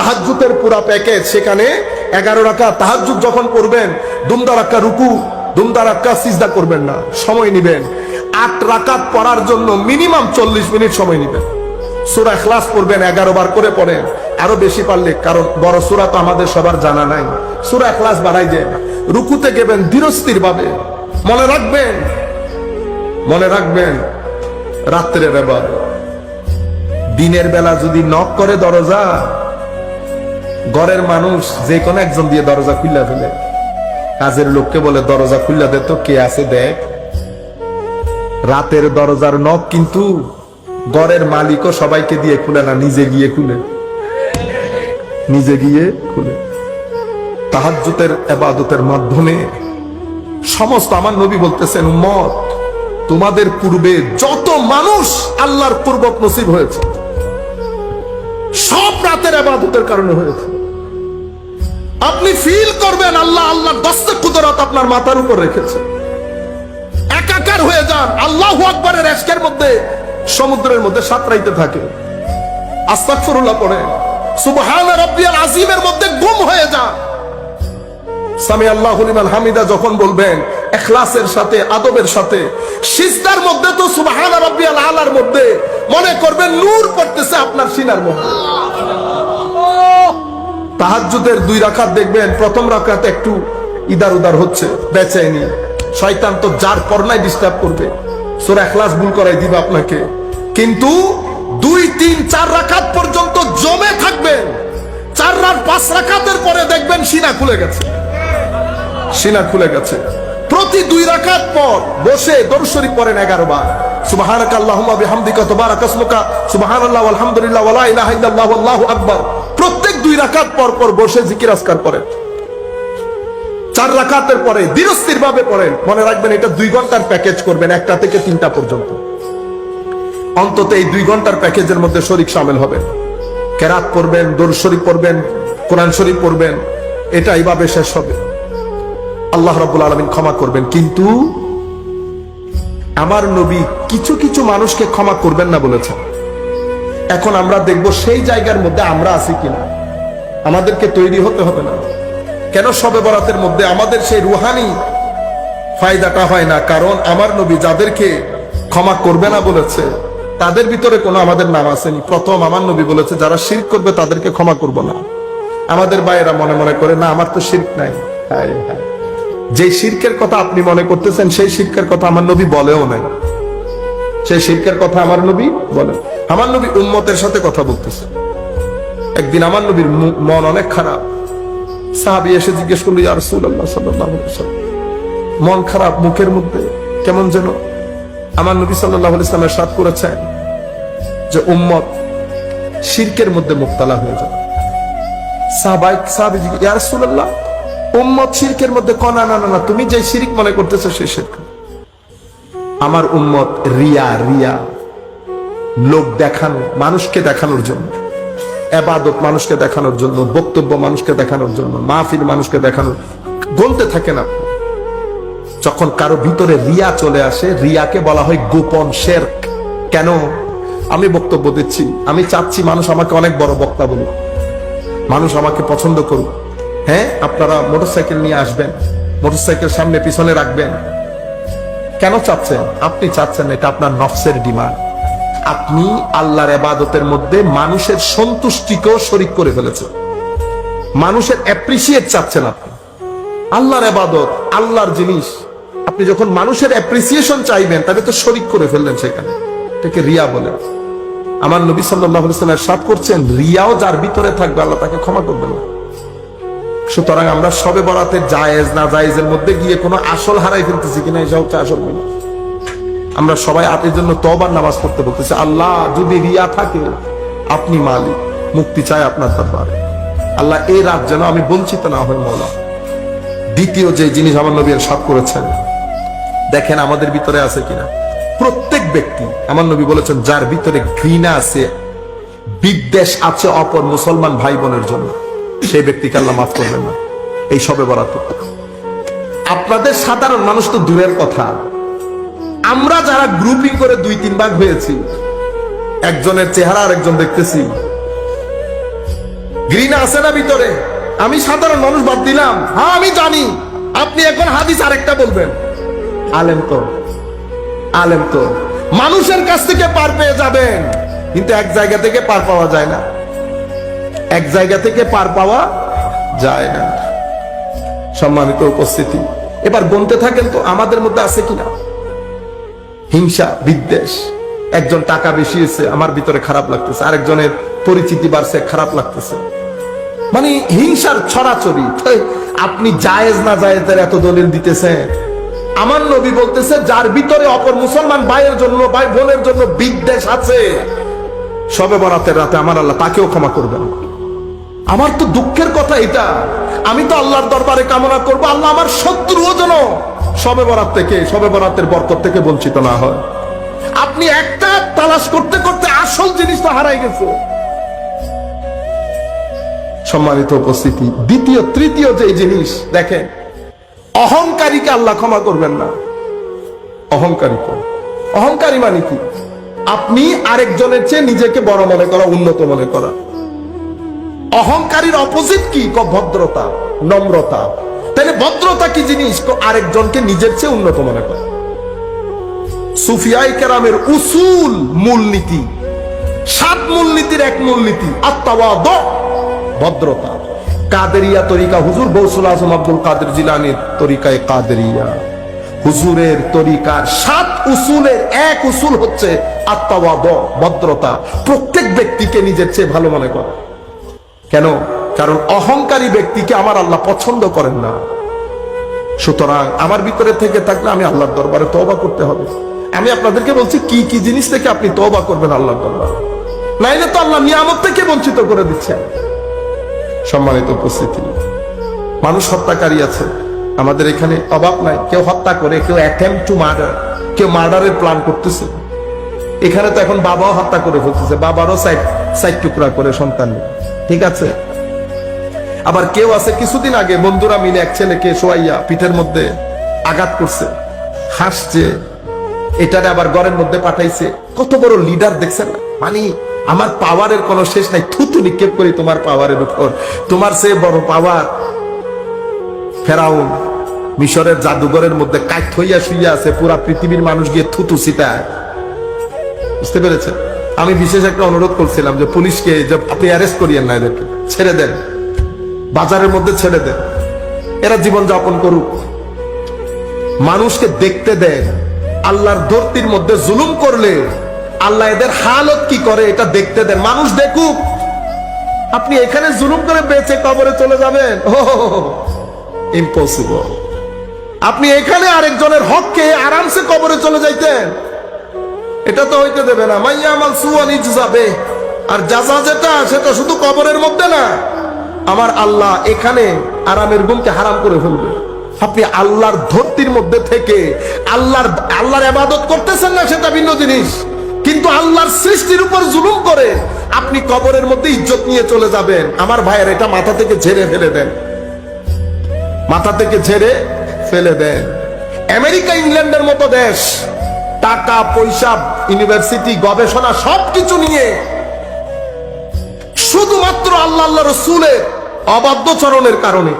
তাহাজ্জুদের পুরা প্যাকেজ। সেখানে 11 রাকাত তাহাজ্জুদ যখন পড়বেন, দুমদা রাক্কা রুকু, দুমদা রাক্কা সিজদা করবেন না, সময় নেবেন। 8 রাকাত পড়ার জন্য মিনিমাম 40 মিনিট সময় নেবেন। সূরা ইখলাস পড়বেন 11 বার করে পড়েন, আরো বেশি পারলে, কারণ বড় সূরা তো আমাদের সবার জানা নাই। সূরা ইখলাস বাড়াই দেন। রুকুতে গেবেন ধীরস্থির ভাবে। মনে রাখবেন, মনে রাখবেন, রাত্রের ইবাদত। দিনের বেলা যদি নক করে দরজা, ঘরের মানুষ যে কোনো একজন দিয়ে দরজা খুলে ফেলে। কাজের লোককে বলে দরজা খুলে দে তো, কে আছে দেখ। রাতের দরজার নক কিন্তু ঘরের মালিকও সবাইকে দিয়ে খুলে না, নিজে গিয়ে খুলে, নিজে গিয়ে খুলে। তাহাজ্জুদের ইবাদতের মাধ্যমে সমস্ত, আমার নবী বলতেছেন, উম্মত তোমাদের পূর্বে যত মানুষ আল্লাহর কুরবত নসিব হয়েছে সব রাতের ইবাদতের কারণে হয়েছে। আপনি ফিল করবেন আল্লাহ আল্লাহর দস্তে কুদরত আপনার মাথার উপর রেখেছে। একাকার হয়ে যান, আল্লাহু আকবারের ইশকের মধ্যে সমুদ্রের মধ্যে সাঁতরাইতে থাকে। আস্তাগফিরুল্লাহ পড়ে, সুবহানা রাব্বিয়াল আযীমের মধ্যে গুম হয়ে যান। সামি আল্লাহু লিমান হামিদা যখন বলবেন, ইখলাসের সাথে, আদবের সাথে। সিজদার মধ্যে তো সুবহানা রাব্বিয়াল আলার মধ্যে মনে করবেন নূর পড়তেছে আপনার সিনার মধ্যে। তাহাজ্জুদের 2 রাকাত দেখবেন, প্রথম রাকাত একটু ইদার উদার হচ্ছে, বেচেনি, শয়তান তো যার করনাই ডিস্টার্ব করবে, সূরা ইখলাস ভুল করাই দিবে আপনাকে। কিন্তু 2, 3, 4 রাকাত পর্যন্ত জমে থাকবেন। 4 আর 5 রাকাতের পরে দেখবেন সিনা খুলে গেছে, সিনা খুলে গেছে। প্রতি 2 রাকাত পর বসে দরুদ শরীফ পড়েন 11 বার। সুবহানাকা আল্লাহুম্মা বিহামদিকা তাবারাকা ইসমুকা, সুবহানাল্লাহ ওয়ালহামদুলিল্লাহ ওয়া লা ইলাহা ইল্লাল্লাহু আল্লাহু আকবার। প্রত্যেক 2 রাকাত পর পর বসে জিকির আজকার করেন। 4 রাকাতের পরে ধীরস্থির ভাবে পড়েন। মনে রাখবেন, এটা 2 ঘন্টার প্যাকেজ করবেন, 1টা থেকে 3টা পর্যন্ত। অন্তত এই 2 ঘন্টার প্যাকেজের মধ্যে শরীক শামিল হবেন। কেরাত পড়বেন, দরুদ শরীফ পড়বেন, কোরআন শরীফ পড়বেন। এটা এইভাবে শেষ হবে। আল্লাহ রাব্বুল আলামিন ক্ষমা করবেন। কিন্তু আমার নবী কিছু কিছু মানুষকে ক্ষমা করবেন না বলেছেন। এখন আমরা দেখব সেই জায়গার মধ্যে আমরা আছি কিনা। আমাদেরকে তৈরি হতে হবে না। কেন শবে বরাতের মধ্যে আমাদের সেই রুহানি ফায়দাটা হয় না? কারণ আমার নবী যাদেরকে ক্ষমা করবে না বলেছে তাদের ভিতরে কোনো আমাদের নাম আসেনি। প্রথম আমার নবী বলেছে, যারা শিরক করবে তাদেরকে ক্ষমা করব না। আমাদের ভাইয়েরা মনে মনে করে, না আমার তো শিরক নাই। হায় হায়, যে শিরকের কথা আপনি মনে করতেছেন সেই শিরকের কথা আমার নবী বলেও নাই। সেই শিরকের কথা আমার নবী বলেন। আমার নবী উম্মতের সাথে কথা বলতেছে। একদিন আমার নবীর মন অনেক খারাপ। সাহাবী এসে জিজ্ঞেস করলো, ইয়া রাসূলুল্লাহ সাল্লাল্লাহু আলাইহি ওয়াসাল্লাম, মন খারাপ, মুখের মধ্যে কেমন যেন। আমার নবী সাল্লাল্লাহু আলাইহি ওয়াসাল্লাম ইরশাদ করেছেন যে উম্মত শিরকের মধ্যে মুবতালা হয়ে যাবে। সাহাবী ইয়া রাসূলুল্লাহ, উম্মত শিরকের মধ্যে না না না, তুমি যে শিরক মনে করতেছো সেই শিরক। আমার উম্মত রিয়া, রিয়া লোক দেখানো, মানুষকে দেখানোর জন্য, ইবাদত মানুষকে দেখানোর জন্য, বক্তব্য মানুষকে দেখানোর জন্য, মাহফিল মানুষকে দেখানোর, বলতে থাকেন আপনি। যখন কারো ভিতরে রিয়া চলে আসে, রিয়াকে বলা হয় গোপন শিরক। কেন? আমি বক্তব্য দিচ্ছি, আমি চাচ্ছি মানুষ আমাকে অনেক বড় বক্তা বলুক, মানুষ আমাকে পছন্দ করুক। হ্যাঁ, আপনারা মোটরসাইকেল নিয়ে আসবেন, মোটরসাইকেল সামনে পিছনে রাখবেন। কেন চাচ্ছেন? আপনি চাচ্ছেন, এটা আপনার নফসের ডিমান্ড। আপনি আল্লাহর ইবাদতের মধ্যে মানুষের সন্তুষ্টিকেও শরীক করে ফেলেছেন। মানুষের অ্যাপ্রিসিয়েট চাচ্ছেন আপনি। আল্লাহর ইবাদত, আল্লাহর জিনিস, আপনি যখন মানুষের অ্যাপ্রিসিয়েশন চাইবেন তাহলে তো শরীক করে ফেললেন সেখানে। এটাকে রিয়া বলে। আমার নবী সাল্লাল্লাহু আলাইহি ওয়াসাল্লাম ইরশাদ করছেন, রিয়াও যার ভিতরে থাকবে আল্লাহ তাকে ক্ষমা করবেন না। সুতরাং আমরা শবে বরাতের জায়েজ না জায়েজের মধ্যে গিয়ে কোনো আসল হারাই ফেলতেছি কিনা, এটা হচ্ছে আসল জিনিস। আমরা সবাই এর জন্য তওবার নামাজ পড়তে বলতেছি। আল্লাহ, যদি রিয়া থাকে, আপনি মালিক, মুক্তি চাই আপনার দরবারে। আল্লাহ, এই রাত যেন আমি বঞ্চিত না হই মওলা। দ্বিতীয় যে জিনিস আমার নবী ইরশাদ করেছেন, দেখেন আমাদের ভিতরে আছে কিনা। প্রত্যেক ব্যক্তি, আমার নবী বলেছেন, যার ভিতরে ঘৃণা আছে, বিদ্বেষ আছে অপর মুসলমান ভাই বোনের জন্য, সেই ব্যক্তিকে আল্লাহ মাফ করবেন না এই শবে বরাতে। আপনাদের সাধারণ মানুষ তো দূরের কথা, আমরা যারা গ্রুপিং করে 2-3 ভাগ হয়েছি, একজনের চেহারা আরেকজন দেখতেছি, ঘৃণা আছে না ভিতরে? আমি সাধারণ মানুষ বাদ দিলাম, হ্যাঁ আমি জানি আপনি এখন হাদিস আরেকটা বলবেন। আলেম তো মানুষের কাছ থেকে পার পেয়ে যাবেন, কিন্তু এক জায়গা থেকে পার পাওয়া যায় না, এক জায়গা থেকে পার পাওয়া যায় না। সম্মানিত উপস্থিতি, এবার বলতে থাকেন তো আমাদের মধ্যে আছে কিনা হিংসা, বিদ্বেষ? একজন টাকা বেশি এসে আমার ভিতরে খারাপ লাগতেছে, আরেকজনের পরিচিতি বাড়ছে খারাপ লাগতেছে, মানে হিংসার ছড়াছড়ি। আপনি জায়েজ না জায়েজের এত দলিল দিতেছেন। আমার নবী বলতেছে যার ভিতরে অপর মুসলমান ভাইয়ের জন্য, ভাই বোনের জন্য বিদ্বেষ আছে, শবে বরাতের রাতে আমার আল্লাহ তাকেও ক্ষমা করবেন। আমার তো দুঃখের কথা এটা। আমি তো আল্লাহর দরবারে কামনা করবো আল্লাহ আমার শত্রুও যেন শবে বরাত থেকে, শবে বরাতের বরকত থেকে বঞ্চিত না হয়। আপনি একটা তালাশ করতে করতে আসল জিনিস তো হারাই গেছে। সম্মানিত উপস্থিতি, দ্বিতীয় তৃতীয় যে জিনিস দেখেন, অহংকারীকে আল্লাহ ক্ষমা করবেন না। অহংকারী মানে কি? আপনি আরেকজনের চেয়ে নিজেকে বড় মনে করা, উন্নত মনে করা। অহংকারীর অপোজিট কি? ভদ্রতা, নম্রতা। তাহলে ভদ্রতা কি জিনিস? আরেকজনকে নিজের চেয়ে উন্নত মনে করা। সুফিয়ায়ে কেরামের উসুল, মূলনীতি, 7 মূলনীতির এক মূলনীতি আত-তাওয়াদু, ভদ্রতা। কাদেরিয়া তরিকা, হুজুর গৌসুল আজম আব্দুল কাদের জিলানীর তরিকায় কাদেরিয়া, হুজুরের তরিকার 7 উসুলের এক উসুল হচ্ছে আত-তাওয়াদু, ভদ্রতা। প্রত্যেক ব্যক্তিকে নিজের চেয়ে ভালো মনে করা। কেন? কারণ অহংকারী ব্যক্তিকে আমার আল্লাহ পছন্দ করেন না। সুতরাং আমার ভিতরে থেকে থাকলে আমি আল্লাহর দরবারে তওবা করতে হবে। আমি আপনাদেরকে বলছি কি কি জিনিস থেকে আপনি তওবা করবেন আল্লাহর দরবারে, নাইলে তো আল্লাহ নিয়ামত থেকে বঞ্চিত করে দিচ্ছেন। সম্মানিত উপস্থিতি, মানুষ হত্যাকারী আছে আমাদের এখানে, অভাব নাই। কেউ হত্যা করে, কেউ অ্যাটেম্পট টু মার্ডার, কেউ মার্ডারের প্ল্যান করতেছে। এখানে তো এখন বাবাও হত্যা করে ফেলতেছে, বাবারও সাইড টুকরা করে সন্তান, ঠিক আছে। আবার কেউ আছে কিছুদিন আগে বন্ধুরা মিলে এক ছেলেকে শোয়াইয়া পিঠের মধ্যে আঘাত করছে, হাসছে, এটারে আবার ঘরের মধ্যে পাঠাইছে। কত বড় লিডার দেখছেন না? মানে আমার পাওয়ারের কোনো শেষ নাই, থুতু নিক্ষেপ করি তোমার পাওয়ারের উপর। তোমার চেয়ে বড় পাওয়ার ফেরাউন মিশরের জাদুঘরের মধ্যে কাঠ হইয়া শুইয়া আছে, পুরা পৃথিবীর মানুষ গিয়ে থুতু ছিটায়। বুঝতে পেরেছেন? আমি বিশেষ একটা অনুরোধ করছিলাম যে পুলিশকে, যে আপনি অ্যারেস্ট করিয়েন না, এদেরকে ছেড়ে দেন, বাজারের মধ্যে ছেড়ে দেন, এরা জীবন যাপন করুক, মানুষকে দেখতে দেন। আল্লাহর ধরতির মধ্যে জুলুম করলে আল্লাহ এদের হালত কি করে এটা দেখতে দেন, মানুষ দেখুক। আপনি এখানে জুলুম করে বেঁচে কবরে চলে যাবেন, ইম্পসিবল। আপনি এখানে আরেকজনের হককে আরামসে কবরে চলে যাইতেন, এটা তো হইতে দেবে না। মাইয়া আমাল সুআন ইজজাবে, আর জাযা যেটা সেটা শুধু কবরের মধ্যে না, আমার আল্লাহ এখানে আরামের গুমকে হারাম করে ফেলবে। আপনি আল্লাহর ধরতির মধ্যে থেকে আল্লাহর ইবাদত করতেছেন না, সেটা ভিন্ন জিনিস, কিন্তু আল্লাহর সৃষ্টির উপর জুলুম করে আপনি কবরের মধ্যে ইজ্জত নিয়ে চলে যাবেন। আমার ভাইয়ের এটা মাথা থেকে ঝেড়ে ফেলে দেন, মাথা থেকে ঝেড়ে ফেলে দেন। আমেরিকা, ইংল্যান্ডের মতো দেশ টাকা পয়সা, ইউনিভার্সিটি, গবেষণা সবকিছু নিয়ে শুধুমাত্র আল্লাহ আল্লাহ রসুলের অবাধ্যচরণের কারণে,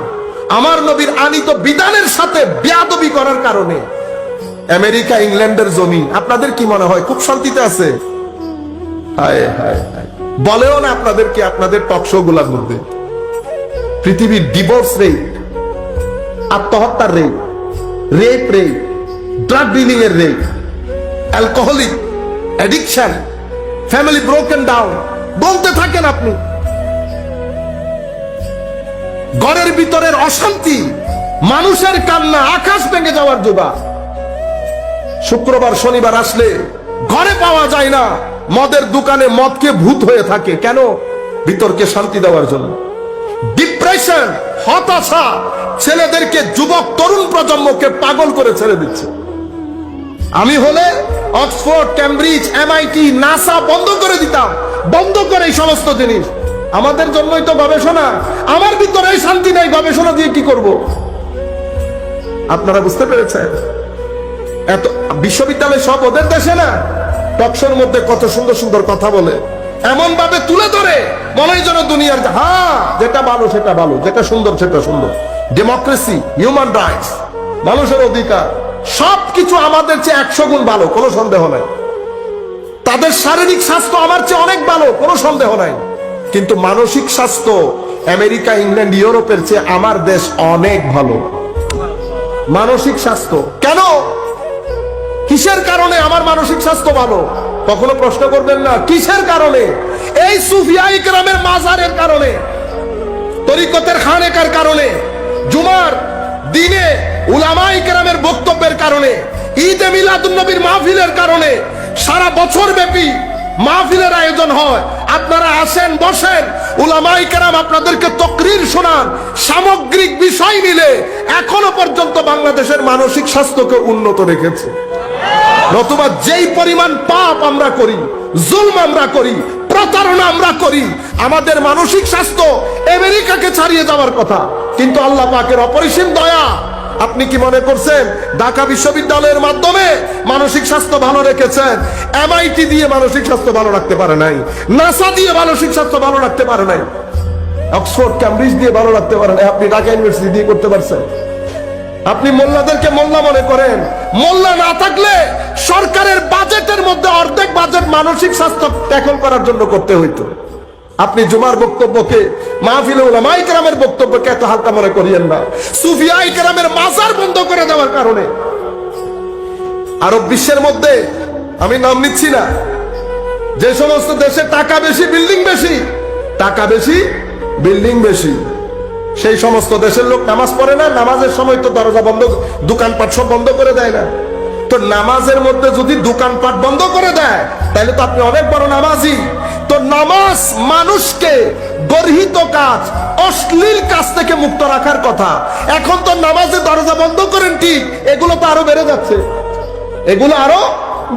আমার নবীর আনিত বিধানের সাথে বেয়াদবি করার কারণে আমেরিকা, ইংল্যান্ডের জমি, আপনাদের কি মনে হয় খুব শান্তিতে আছে? হায় হায় হায়, বলেও না আপনাদেরকে আপনাদের টক শো গুলার মধ্যে। পৃথিবীর ডিভোর্স রেট, আত্মহত্যার rate, rape rate, drug dealing এর rate, alcoholic addiction, family broken down, বলতে থাকেন আপনি। ঘরের ভিতরের অশান্তি, মানুষের কান্না, আকাশ ভেঙে যাওয়ার জোগাড়। শুক্রবার শনিবার আসলে ঘরে পাওয়া যায় না, মদের দোকানে মদকে ভূত হয়ে থাকে। কেন? ভিতরকে শান্তি দেওয়ার জন্য। ডিপ্রেশন, হতাশা ছেলেদেরকে, যুবক তরুণ প্রজন্মকে পাগল করে ছেড়ে দিচ্ছে। আমি হলে অক্সফোর্ড, ক্যামব্রিজ, MIT, নাসা বন্ধ করে দিতাম, বন্ধ করে এই সমস্ত জিনিস। আমাদের জন্যই তো গবেষণা, আমার ভিতরে শান্তি নাই, গবেষণা দিয়ে কি করব? আপনারা বুঝতে পেরেছেন? এত বিশ্ববিদ্যালয় সব ওদের দেশে না, টকশোর মধ্যে কত সুন্দর সুন্দর কথা বলে, এমন ভাবে তুলে ধরে মনে হয় যেন দুনিয়ার হ্যাঁ যেটা ভালো সেটা ভালো, যেটা সুন্দর সেটা সুন্দর, ডেমোক্রেসি, হিউম্যান রাইটস, মানুষের অধিকার, সবকিছু আমাদের চেয়ে 100 গুণ ভালো, কোনো সন্দেহ নাই। তাদের শারীরিক স্বাস্থ্য আমার চেয়ে অনেক ভালো, কোনো সন্দেহ নাই। কিন্তু মানসিক স্বাস্থ্য আমেরিকা, ইংল্যান্ড, ইউরোপের চেয়ে আমার দেশ অনেক ভালো। মানসিক স্বাস্থ্য কেন, কিসের কারণে আমার মানসিক স্বাস্থ্য ভালো? কখনো প্রশ্ন করবেন না কিসের কারণে? এই সুফিয়ায়ে কেরামের মাজারের কারণে, তরিকতের খানেকার কারণে, জুমার দিনে উলামায়ে কেরামের বক্তব্যের কারণে, ঈদে মিলাদুন নবীর মাহফিলের কারণে। সারা বছর ব্যাপী মাহফিলের আয়োজন হয়, আপনারা আসেন, বসেন, উলামায়ে কেরাম আপনাদেরকে তাকরীর শোনান। সামগ্রিক বিষয় মিলে এখনো পর্যন্ত বাংলাদেশের মানসিক স্বাস্থ্যকে উন্নত রেখেছে। নতুবা যেই পরিমাণ পাপ আমরা করি, জুলম আমরা করি, প্রতারণা আমরা করি, আমাদের মানসিক স্বাস্থ্য আমেরিকাকে ছাড়িয়ে যাওয়ার কথা। কিন্তু আল্লাহ পাকের অপরিসীম দয়া। আপনি কি মনে করছেন ঢাকা বিশ্ববিদ্যালয়ের মাধ্যমে মানসিক স্বাস্থ্য ভালো রেখেছেন? এমআইটি দিয়ে মানসিক স্বাস্থ্য ভালো রাখতে পারে নাই, নাসা দিয়ে মানসিক স্বাস্থ্য ভালো রাখতে পারে নাই, অক্সফোর্ড ক্যামব্রিজ দিয়ে ভালো রাখতে পারে নাই, আপনি ঢাকা ইউনিভার্সিটি দিয়ে করতে পারছেন। আপনি মোল্লাদেরকে মোল্লা মনে করেন, মোল্লা না থাকলে সরকারের বাজেটের মধ্যে অর্ধেক বাজেট মানসিক স্বাস্থ্য ট্যাকল করার জন্য করতে হইতো। আপনি জুমার বক্তব্যকে, মাহফিলে উলামায়ে কেরামের বক্তব্যকে এত হালকা মনে করিয়েন না। সুফিয়ায়ে কেরামের মাজার বন্ধ করে দেওয়ার কারণে আরব বিশ্বের মধ্যে, আমি নাম নিচ্ছি না, যে সমস্ত দেশে টাকা বেশি বিল্ডিং বেশি, টাকা বেশি বিল্ডিং বেশি, সেই সমস্ত দেশের লোক নামাজ পড়ে না। নামাজের সময় তো দরজা বন্ধ, দোকানপাট সব বন্ধ করে দেয় না? তো নামাজের মধ্যে যদি দোকানপাট বন্ধ করে দেয় তাহলে তো আপনি অনেক বড় নামাজি। তো নামাজ মানুষকে গর্হিত কাজ, অশ্লীল কাজ থেকে মুক্ত রাখার কথা। এখন তো নামাজের দরজা বন্ধ করেন ঠিক, এগুলো তো আরো বেড়ে যাচ্ছে, এগুলো আরো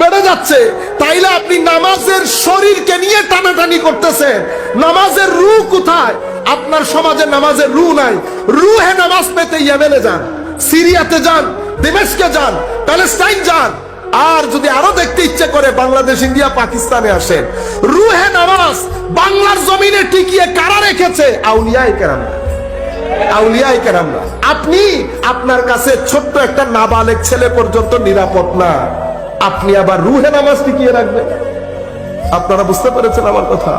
বেড়ে যাচ্ছে। তাইলে আপনি নামাজের শরীরকে নিয়ে টানাটানি করতেছেন। নামাজের রূহ কোথায়? আপনার সমাজে নামাজের রূহ নাই। রূহে নামাজ পেতে ইয়েমেনে যান, সিরিয়াতে যান, দিমেশকে যান, প্যালেস্টাইন যান। আর যদি আরো দেখতে ইচ্ছে করে বাংলাদেশ, ইন্ডিয়া, পাকিস্তানে আসেন। রূহে নামাজ বাংলার জমিনে টিকিয়ে কারা রেখেছে? আউলিয়ায়ে কেরাম, আউলিয়ায়ে কেরাম। আপনি, আপনার কাছে ছোট্ট একটা নাবালেগ ছেলে পর্যন্ত নিরাপদ না, আপনি আবার রূহে নামাজ টিকিয়ে রাখবেন? আপনারা বুঝতে পেরেছেন আমার কথা?